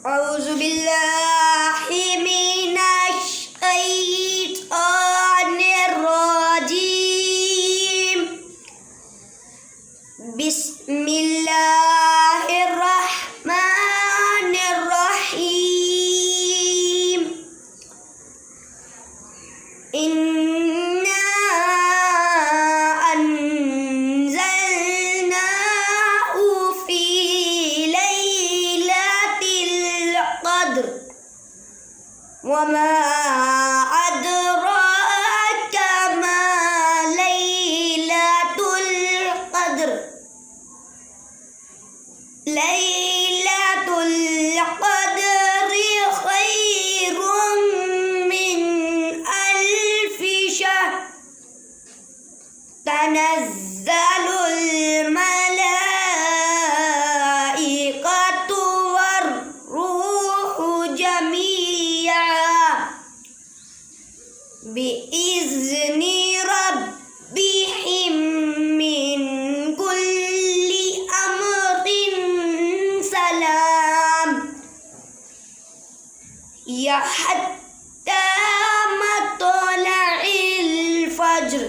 أعوذ بالله من الشيطان الرجيم. بسم الله الرحمن الرحيم. إنا أنزلناه في ليلة القدر وما أدراك ما ليلة القدر. ليلة القدر خير من 1000 شهر. تنزل الملائكة والروح جميعا بإذن ربهم من كل أمر سلام حتى مطلع الفجر.